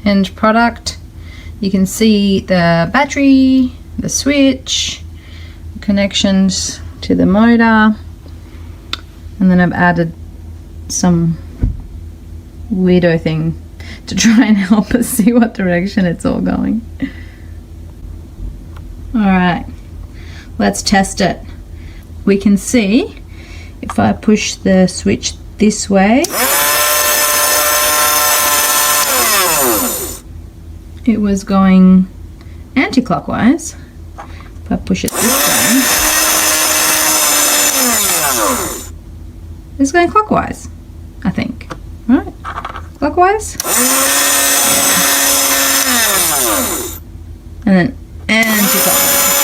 end product. You can see the battery, the switch, connections to the motor, and then I've added some weirdo thing to try and help us see what direction it's all going. Alright, let's test it. We can see if I push the switch this way, it was going anti-clockwise. If I push it this way, it's going clockwise, I think. Right? Clockwise? Yeah. And then anti-clockwise.